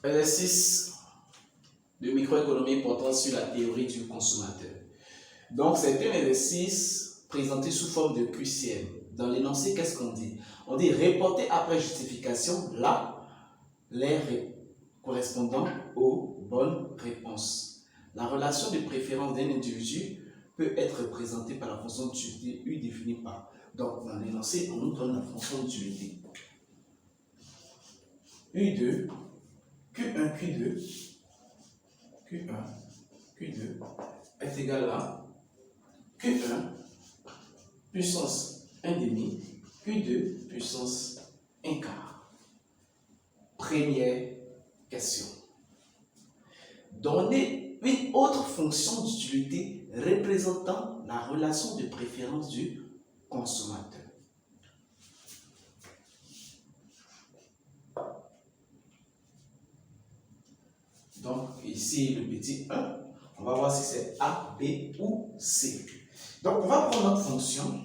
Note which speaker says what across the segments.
Speaker 1: Exercice de microéconomie portant sur la théorie du consommateur. Donc, c'est un exercice présenté sous forme de QCM. Dans l'énoncé, qu'est-ce qu'on dit? On dit reporter après justification les correspondant aux bonnes réponses. La relation de préférence d'un individu peut être représentée par la fonction d'utilité U définie par. Donc, dans l'énoncé, on nous donne la fonction d'utilité. U2, Q1, Q2, Q1, Q2 est égal à Q1 puissance 1 demi, Q2 puissance 1 quart. Première question. Donnez une autre fonction d'utilité représentant la relation de préférence du consommateur. Donc, ici, le petit 1, on va voir si c'est A, B ou C. Donc, on va prendre notre fonction,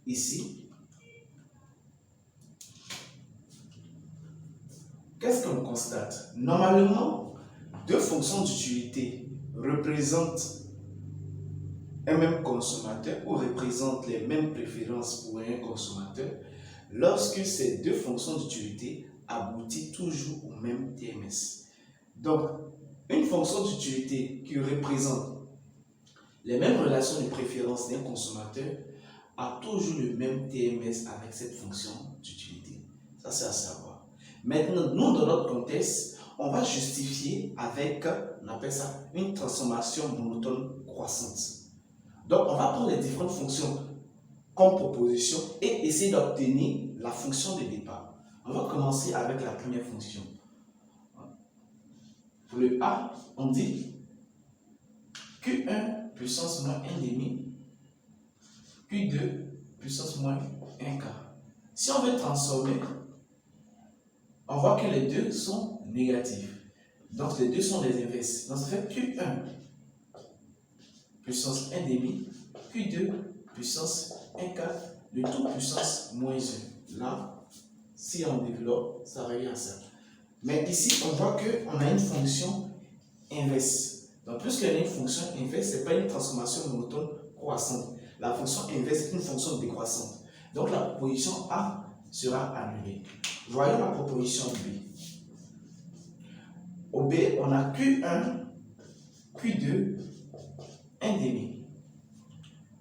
Speaker 1: ici. Qu'est-ce qu'on constate? Normalement, deux fonctions d'utilité représentent un même consommateur ou représentent les mêmes préférences pour un consommateur lorsque ces deux fonctions d'utilité aboutissent toujours au même TMS. Donc, une fonction d'utilité qui représente les mêmes relations de préférence d'un consommateur a toujours le même TMS avec cette fonction d'utilité. Ça, c'est à savoir. Maintenant, nous, dans notre contexte, on va justifier avec, on appelle ça, une transformation monotone croissante. Donc, on va prendre les différentes fonctions comme proposition et essayer d'obtenir la fonction de départ. On va commencer avec la première fonction. Pour le A, on dit Q1 puissance moins 1 demi, Q2 puissance moins 1 quart. Si on veut transformer, on voit que les deux sont négatifs. Donc les deux sont des inverses. Donc ça fait Q1 puissance 1 demi, Q2 puissance 1 quart, le tout puissance moins 1. Là, si on développe, ça revient à ça. Mais ici, on voit qu'on a une fonction inverse. Donc, puisqu'il y a une fonction inverse, ce n'est pas une transformation monotone croissante. La fonction inverse est une fonction décroissante. Donc, la proposition A sera annulée. Voyons la proposition B. Au B, on a Q1, Q2, 1 demi.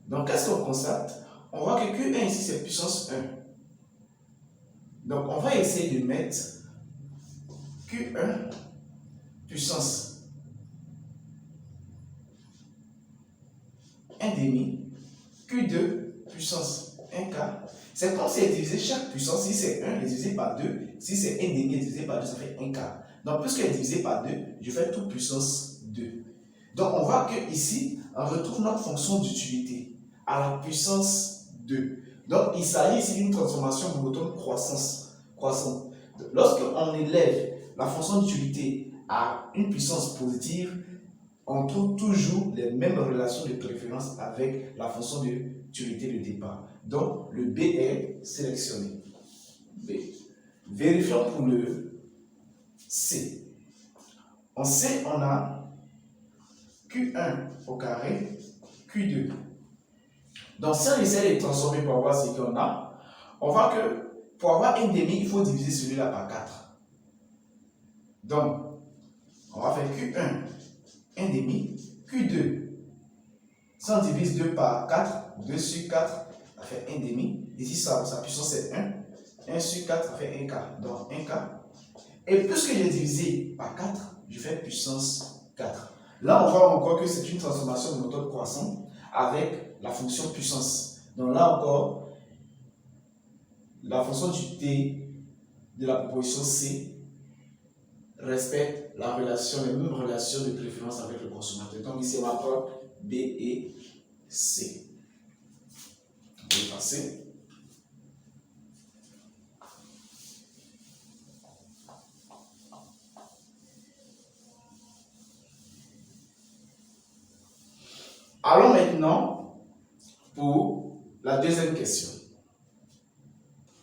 Speaker 1: Donc, qu'est-ce qu'on constate? On voit que Q1 ici, c'est puissance 1. Donc, on va essayer de mettre Q1 puissance 1 demi, Q2 puissance 1 quart. C'est comme si elle divisait chaque puissance. Si c'est 1, elle est divisée par 2. Si c'est 1 demi, elle est divisée par 2, ça fait 1 quart. Donc, puisqu'elle est divisée par 2, je fais tout puissance 2. Donc, on voit qu'ici, on retrouve notre fonction d'utilité à la puissance 2. Donc, il s'agit ici d'une transformation monotone croissante. Lorsqu'on élève la fonction d'utilité à une puissance positive, on trouve toujours les mêmes relations de préférence avec la fonction d'utilité de départ. Donc, le B est sélectionné. B. Vérifions pour le C. En C, on a Q1 au carré, Q2. Donc, si on essaie de transformer pour voir ce qu'on a, on voit que pour avoir 1 demi, il faut diviser celui-là par 4. Donc, on va faire Q1, 1 demi, Q2. Si on divise 2 par 4, 2 sur 4, ça fait 1 demi. Ici, sa puissance est 1. 1 sur 4, ça fait 1 quart. Donc 1 quart. Et puisque j'ai divisé par 4, je fais puissance 4. Là, on voit encore que c'est une transformation monotone croissante avec la fonction puissance. Donc là encore, la fonction d'utilité de la proposition C respecte la relation, les mêmes relations de préférence avec le consommateur. Donc ici, on va prendre B et C. On va passer. Allons maintenant pour la deuxième question.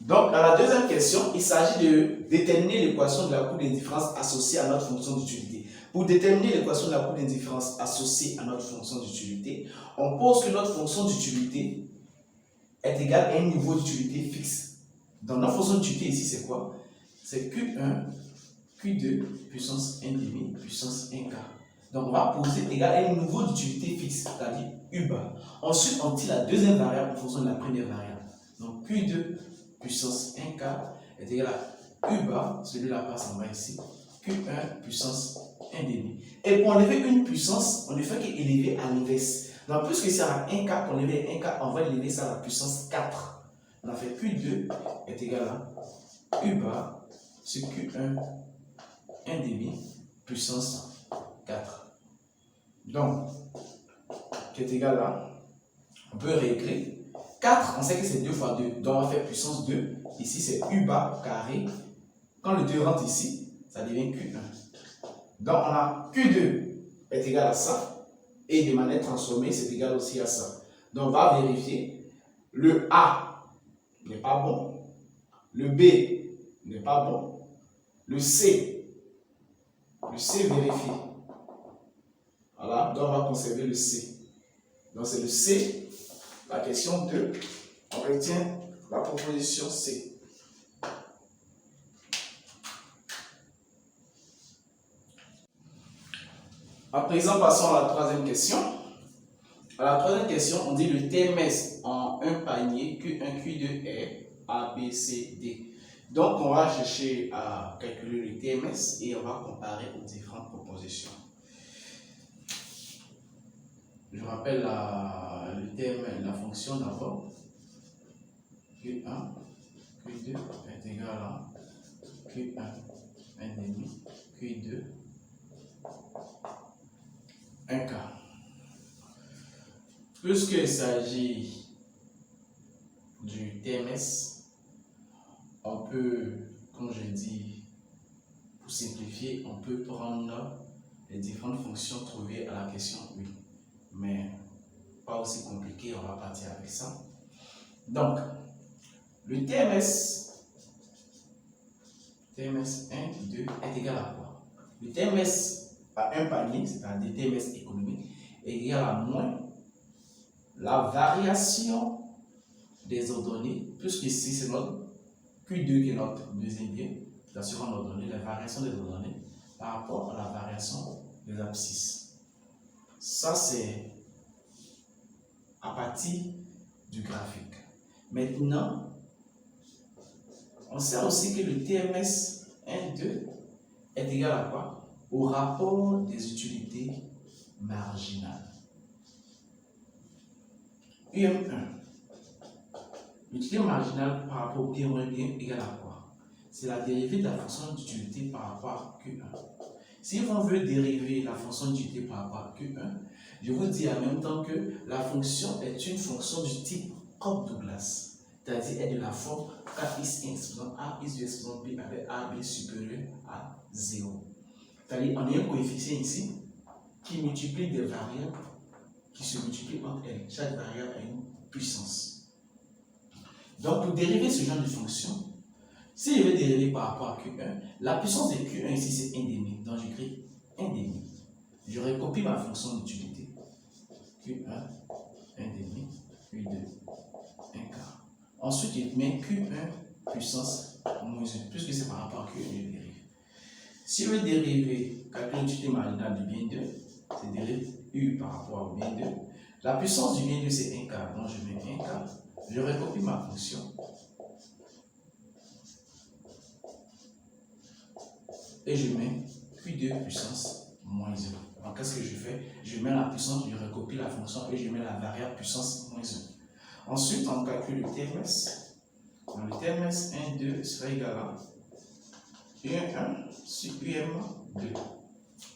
Speaker 1: Donc, dans la deuxième question, il s'agit de déterminer l'équation de la courbe d'indifférence associée à notre fonction d'utilité. Pour déterminer l'équation de la courbe d'indifférence associée à notre fonction d'utilité, on pose que notre fonction d'utilité est égale à un niveau d'utilité fixe. Donc, notre fonction d'utilité ici, c'est quoi? C'est Q1, Q2, puissance 1 demi, puissance 1 quart. Donc, on va poser égal à un niveau d'utilité fixe, c'est-à-dire U bar. Ensuite, on tire la deuxième variable en fonction de la première variable. Donc, Q2 puissance 1 quart est égal à U bar, celui-là passe en bas ici, Q1 puissance 1 demi. Et pour enlever une puissance, on ne fait qu'élever à l'inverse. Donc, puisque c'est à 1 quart, pour enlever 1 quart, on va élever ça à la puissance 4. On a fait Q2 est égal à U bar sur Q1 1 demi puissance 4. Donc, qui est égal à, on peut réécrire, 4, on sait que c'est 2 fois 2, donc on va faire puissance 2, ici c'est U bar carré, quand le 2 rentre ici, ça devient Q1. Donc on a Q2 est égal à ça, et de manière transformée, c'est égal aussi à ça. Donc on va vérifier, le A n'est pas bon, le B n'est pas bon, le C vérifie. Voilà, donc on va conserver le C. Donc c'est le C, la question 2, on retient la proposition C. À présent, passons à la troisième question. À la troisième question, on dit le TMS en un panier Q1, Q2 est A, B, C, D. Donc on va chercher à calculer le TMS et on va comparer aux différentes propositions. Je rappelle le terme, la fonction d'abord. Q1, Q2 est égal à Q1, 1 demi, Q2, 1 quart. Puisqu'il s'agit du TMS, on peut, comme je dis, pour simplifier, on peut prendre les différentes fonctions trouvées à la question 8. Mais pas aussi compliqué, on va partir avec ça. Donc, le TMS 1, 2 est égal à quoi? Le TMS à un panier, c'est-à-dire TMS économique, est égal à moins la variation des ordonnées, puisque ici c'est notre Q2 qui est notre deuxième bien, la seconde ordonnée, la variation des ordonnées par rapport à la variation des abscisses. Ça, c'est à partir du graphique. Maintenant, on sait aussi que le TMS 1, 2 est égal à quoi? Au rapport des utilités marginales. UM1. L'utilité marginale par rapport au bien moins bien égale à quoi? C'est la dérivée de la fonction d'utilité par rapport à Q1. Si on veut dériver la fonction d'utilité par rapport à Q1, je vous dis en même temps que la fonction est une fonction du type Cobb-Douglas, c'est-à-dire est de la forme K is exposant A is du exposant B avec AB supérieur à 0. C'est-à-dire on a un coefficient ici qui multiplie des variables qui se multiplient entre elles. Chaque variable a une puissance. Donc pour dériver ce genre de fonction, si je veux dériver par rapport à Q1, la puissance de Q1 ici c'est 1 demi. Donc j'écris 1 demi. Je recopie ma fonction d'utilité. Q1, 1 demi, Q2, 1 quart. Ensuite, je mets Q1 puissance moins 1, puisque c'est par rapport à Q1 je dérive. Si je veux dériver, calculer l'utilité marginale du bien 2, c'est dérive U par rapport au bien 2. La puissance du bien 2 c'est 1 quart, donc je mets 1 quart. Je recopie ma fonction. Et je mets Q2 puissance moins 1. Donc, qu'est-ce que je fais? Je mets la puissance, je recopie la fonction et je mets la variable puissance moins 1. Ensuite, on calcule le TMS. Donc, le TMS 1, 2 sera égal à UM1 sur UM2.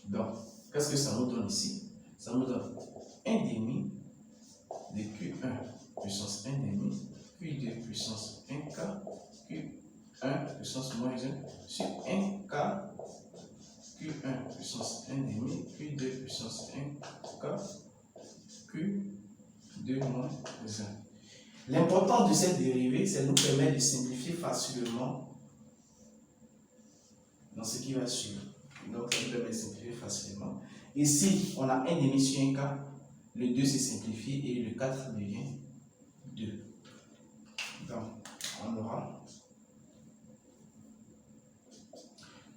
Speaker 1: Donc, qu'est-ce que ça nous donne ici? Ça nous donne 1 demi de Q1 puissance 1 demi, Q2 puissance 1 quart, Q1 puissance moins 1 sur 1 quart, Q1 puissance 1 demi, Q2 puissance 1 quart, Q2 moins 1. L'important de cette dérivée, c'est de nous permettre de simplifier simplifier facilement dans ce qui va suivre. Donc, ça nous permet de simplifier facilement. Ici, on a 1 demi sur 1K. Le 2 se simplifie et le 4 devient 2. Donc, on aura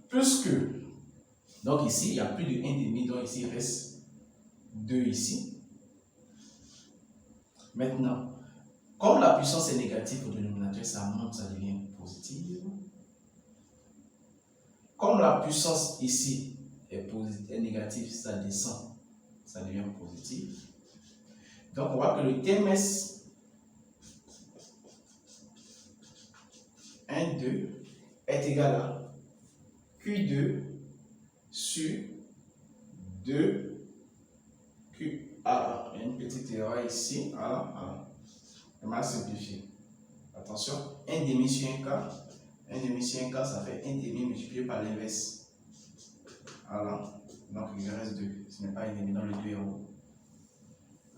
Speaker 1: plus que. Donc, ici, il n'y a plus de 1 demi. Donc, ici, il reste 2 ici. Maintenant, comme la puissance est négative au dénominateur, ça monte, ça devient positif. Comme la puissance ici est négative, ça descend, ça devient positif. Donc, on voit que le TMS 1, 2 est égal à Q2 sur 2 QA. Il y a une petite erreur ici. Voilà. On va simplifier. Attention, 1 demi sur 1K. 1 demi sur 1K, ça fait 1 demi multiplié par l'inverse. Voilà. Donc, il reste 2. Ce n'est pas 1 demi dans le 2 en haut.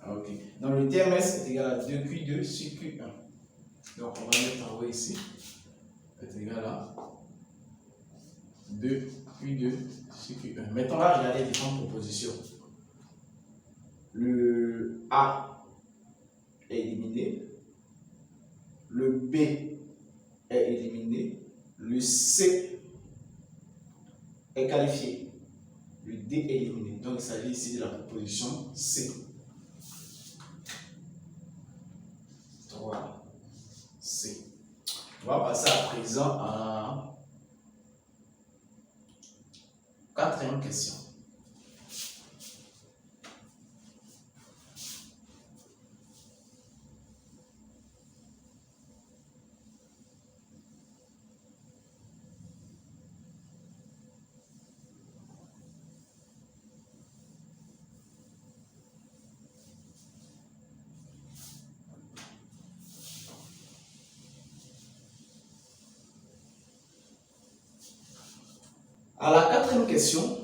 Speaker 1: Ok. Donc, le TMS est égal à 2Q2 sur Q1. Donc, on va mettre en haut ici. Est égal à 2Q2 sur Q1. Maintenant, on va regarder les différentes propositions. Le A est éliminé. Le B est éliminé. Le C est qualifié. Le D est éliminé. Donc, il s'agit ici de la proposition C. 3C. On va passer à présent à la 4e question. À la 4e question,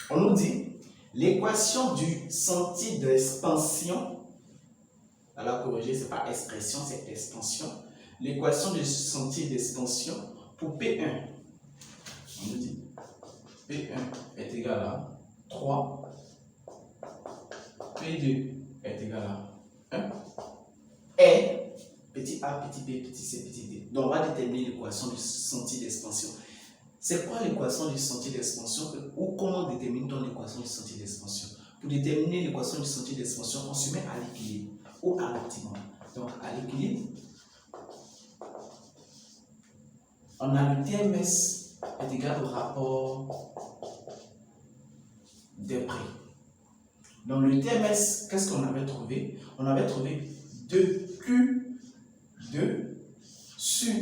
Speaker 1: on nous dit l'équation du sentier d'expansion, à la corriger, ce n'est pas expression, c'est expansion. L'équation du sentier d'expansion pour P1, on nous dit P1 est égal à 3, P2 est égal à 1, et petit a, petit b, petit c, petit d. Donc on va déterminer l'équation du sentier d'expansion. C'est quoi l'équation du sentier d'expansion ou comment détermine-t-on l'équation du sentier d'expansion? Pour déterminer l'équation du sentier d'expansion, on se met à l'équilibre ou à l'optimum. Donc à l'équilibre, on a le TMS est égal au rapport des prix. Donc le TMS, qu'est-ce qu'on avait trouvé? On avait trouvé 2Q2 sur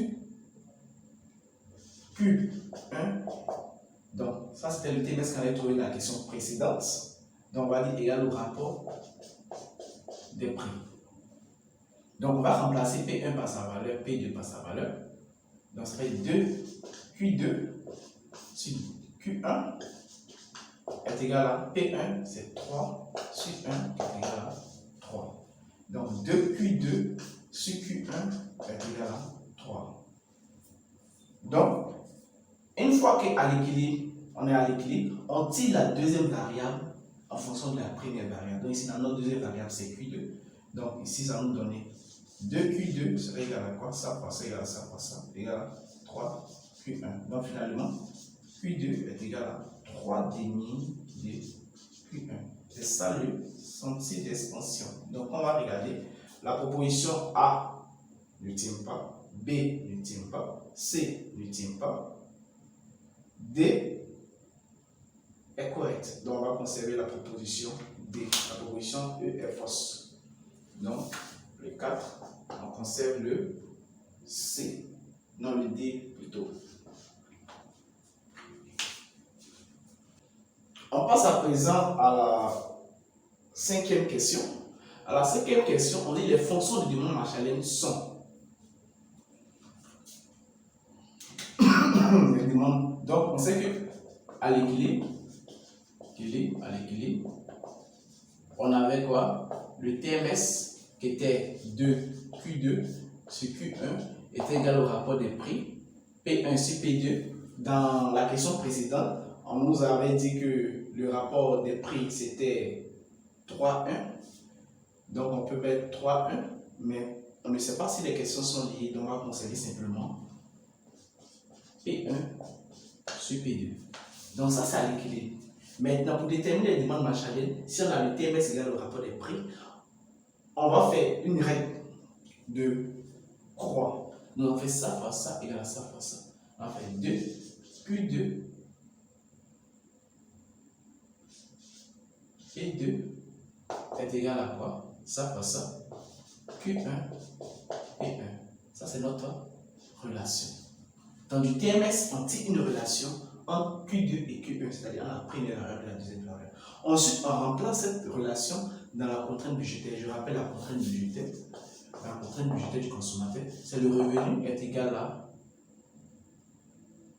Speaker 1: Q1. Donc, ça c'était le TMS qu'on avait trouvé dans la question précédente. Donc, on va dire égal au rapport des prix. Donc, on va remplacer P1 par sa valeur, P2 par sa valeur. Donc, ça fait 2Q2 sur Q1 est égal à P1, c'est 3 sur 1 est égal à 3. Donc, 2Q2 sur Q1 est égal à 3. Donc, une fois qu'à l'équilibre, on est à l'équilibre, on tire la deuxième variable en fonction de la première variable. Donc ici, dans notre deuxième variable, c'est Q2. Donc ici, ça va nous donner 2Q2 serait égal à quoi? Ça fois ça égale à ça fois ça égal à 3Q1. Donc finalement, Q2 est égal à 3 demi de Q1. C'est ça le sentier d'expansion. Donc on va regarder. La proposition A ne tient pas, B ne tient pas, C ne tient pas, D est correct. Donc, on va conserver la proposition D. La proposition E est fausse. Donc, le 4, on conserve le C. Non, le D plutôt. On passe à présent à la 5e question. À la 5e question, on dit les fonctions de demande Marshallien sont. Donc, on sait que à l'équilibre, on avait quoi? Le TMS qui était 2Q2 sur Q1 est égal au rapport des prix P1 sur P2. Dans la question précédente, on nous avait dit que le rapport des prix c'était 3-1. Donc on peut mettre 3-1, mais on ne sait pas si les questions sont liées, donc on va conserver simplement P1 sur P2. Donc ça, c'est à l'équilibre. Maintenant, pour déterminer les demandes marchandises, si on a le TMS égal au rapport des prix, on va faire une règle de croix. Donc on fait ça fois ça égale à ça fois ça. On va faire 2, Q2 et 2 est égal à quoi? Ça fois ça. Q1 et 1. Ça, c'est notre relation. Dans du TMS, on tire une relation entre Q2 et Q1, c'est-à-dire la première variable et la deuxième variable. Ensuite, on remplace cette relation dans la contrainte budgétaire. Je rappelle la contrainte budgétaire. La contrainte budgétaire du consommateur, c'est le revenu est égal à,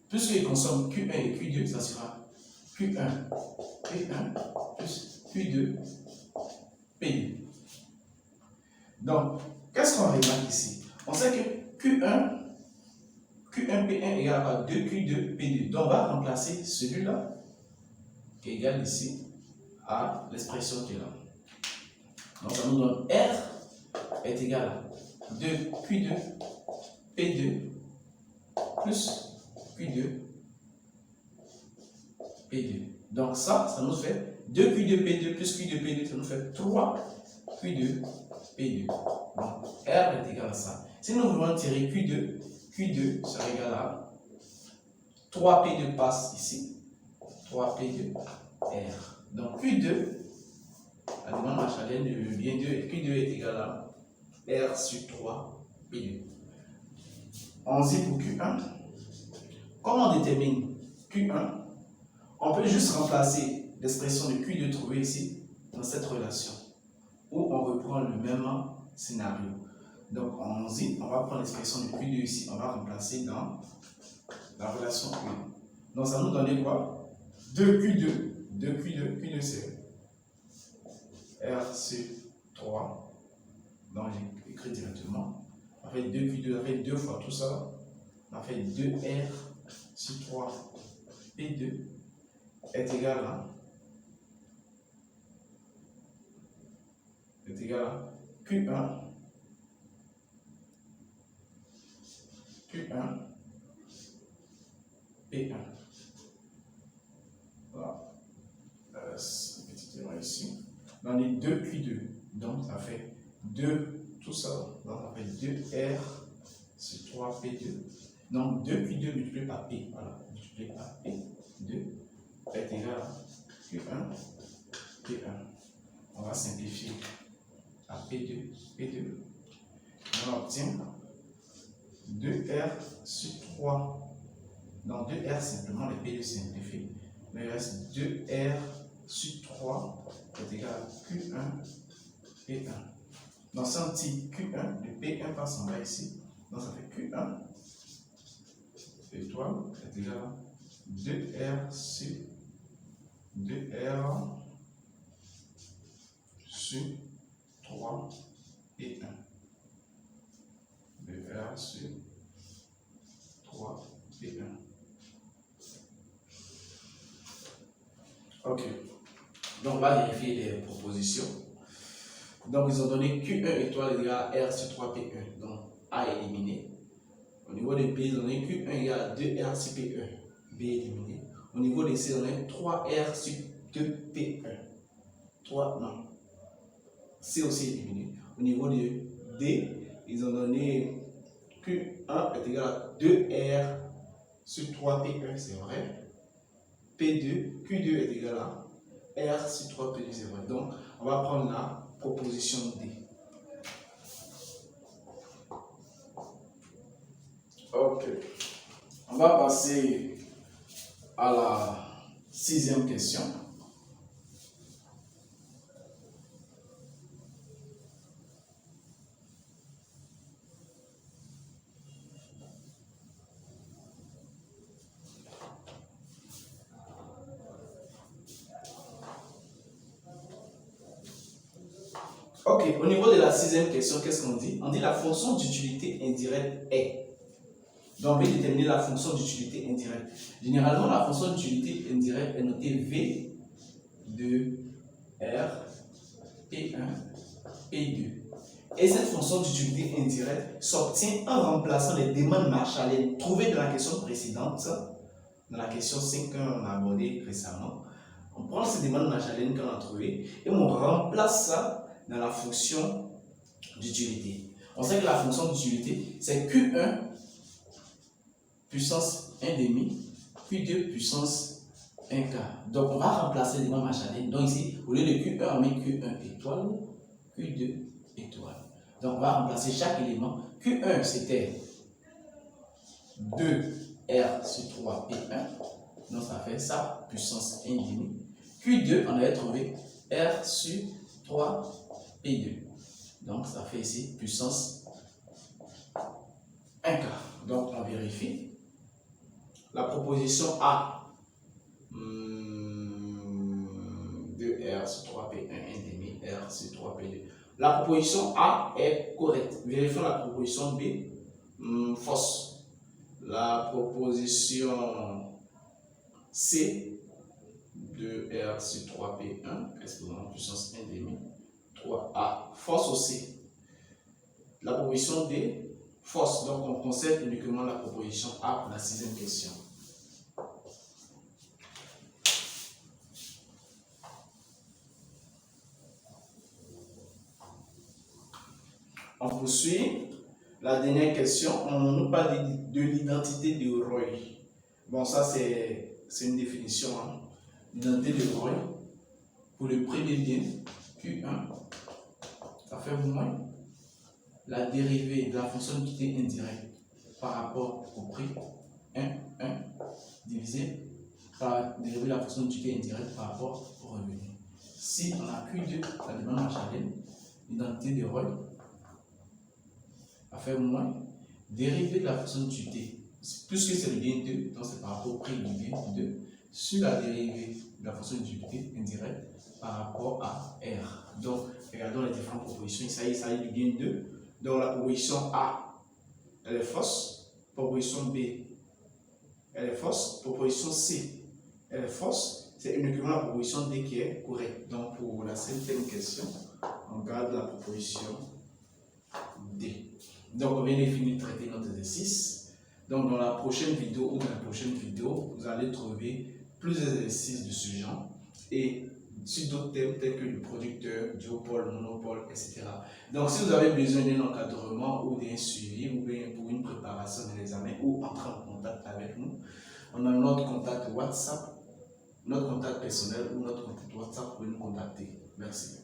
Speaker 1: puisqu'il consomme Q1 et Q2, ça sera Q1 P1 plus Q2 P2. Donc, qu'est-ce qu'on remarque ici? On sait que Q1 P1 égale à 2Q2 P2. Donc, on va remplacer celui-là qui est égal ici à l'expression qui est là. Donc, ça nous donne R est égal à 2Q2 P2 plus Q2 P2. Donc, ça nous fait 2Q2 P2 plus Q2 P2, ça nous fait 3Q2 P2. Donc, R est égal à ça. Si nous voulons tirer Q2 sera égal à 3P2 passe ici. 3P2 R. Donc, Q2, la demande marchandienne de bien 2, Q2 est égal à R sur 3P2. On dit pour Q1. Comment on détermine Q1? On peut juste remplacer l'expression de Q2 trouvée ici dans cette relation. Ou on reprend le même scénario. Donc, on va prendre l'expression de Q2 ici, on va remplacer dans la relation Q1. Donc, ça nous donne quoi? 2Q2 c'est R sur 3. Donc, j'ai écrit directement. On fait 2Q2, on fait 2 fois tout ça. On fait 2R sur 3 P2 est égal à Q1 P1. Voilà. Petit erreur ici. Dans les 2 Q2. Donc ça fait 2, tout ça. Donc ça fait 2R sur 3 P2. Donc 2 Q2 multiplié par P. Voilà. Multiplié par P2 est égal à Q1 P1. On va simplifier à P2. On obtient 2R sur 3. Donc 2R simplement, les P2 simplifient. Mais il reste 2R sur 3 est égal à Q1 P1. Donc si on tire Q1, le P1 passe en bas ici. Donc ça fait Q1 étoile est égal à 2R sur 3 et 1. 2R sur 3 et 1. Ok. Donc, on va vérifier les propositions. Donc, ils ont donné Q1 étoile égale à R sur 3P1. Donc, A est éliminé. Au niveau des B, ils ont donné Q1 égale à 2R sur P1. B est éliminé. Au niveau des C, ils ont donné 3R sur 2P1. 3, non. C aussi éliminé. Au niveau de D, ils ont donné Q1 est égal à 2R sur 3P1, c'est vrai. P2, Q2 est égal à R sur 3P2, c'est vrai. Donc, on va prendre la proposition D. Ok. On va passer à la 6e question. Ok, au niveau de la 6e question, qu'est-ce qu'on dit? On dit la fonction d'utilité indirecte est. Donc, on va déterminer la fonction d'utilité indirecte. Généralement, la fonction d'utilité indirecte est notée V de R, P1, P2. Et cette fonction d'utilité indirecte s'obtient en remplaçant les demandes marshaliennes trouvées dans la question précédente, dans la question 5 qu'on a abordée récemment. On prend ces demandes marshaliennes qu'on a trouvées et on remplace ça dans la fonction d'utilité. On sait que la fonction d'utilité, c'est Q1 puissance 1,5, Q2 puissance 1K. Donc, on va remplacer les demandes marshaliennes. Donc, ici, au lieu de Q1, on met Q1 étoile, Q2 étoile. Donc, on va remplacer chaque élément. Q1, c'était 2R sur 3 P1. Donc, ça fait ça, puissance 1,5. Q2, on avait trouvé R sur 3 P2. Donc, ça fait ici puissance 1K. Donc, on vérifie. La proposition A, 2R sur 3P1, 1,5, R sur 3P2. La proposition A est correcte. Vérifions la proposition B, fausse. La proposition C, 2R sur 3P1, excusez-moi, puissance 1,5, 3A, fausse aussi. La proposition D, fausse. Donc, on conserve uniquement la proposition A pour la 6e question. On poursuit. La dernière question, on nous parle de l'identité de Roy. Bon, ça c'est une définition. Hein. L'identité de Roy, pour le premier bien, Q1, ça fait moins la dérivée de la fonction d'utilité indirecte par rapport au prix, 1, divisé par la dérivée de la fonction d'utilité indirecte par rapport au revenu. Si on a Q2, la demande marshalienne, l'identité de Roy, va faire moins dérivée de la fonction d'utilité. Puisque c'est le bien 2, donc c'est par rapport au prix du bien 2, sur la dérivée de la fonction d'utilité indirecte par rapport à R. Donc, regardons les différentes propositions. Il s'agit du bien 2. Donc, la proposition A, elle est fausse. Proposition B, elle est fausse. Proposition C, elle est fausse. C'est uniquement la proposition D qui est correcte. Donc, pour la 5e question, on garde la proposition D. Donc, on vient de finir de traiter notre exercice. Donc, dans la prochaine vidéo ou dans la prochaine vidéo, vous allez trouver plus d'exercices de ce genre et sur d'autres thèmes tels que le producteur, duopole, monopole, etc. Donc, si vous avez besoin d'un encadrement ou d'un suivi ou bien pour une préparation de l'examen ou entrer en contact avec nous, on a notre contact WhatsApp, notre contact personnel ou notre contact WhatsApp pour nous contacter. Merci.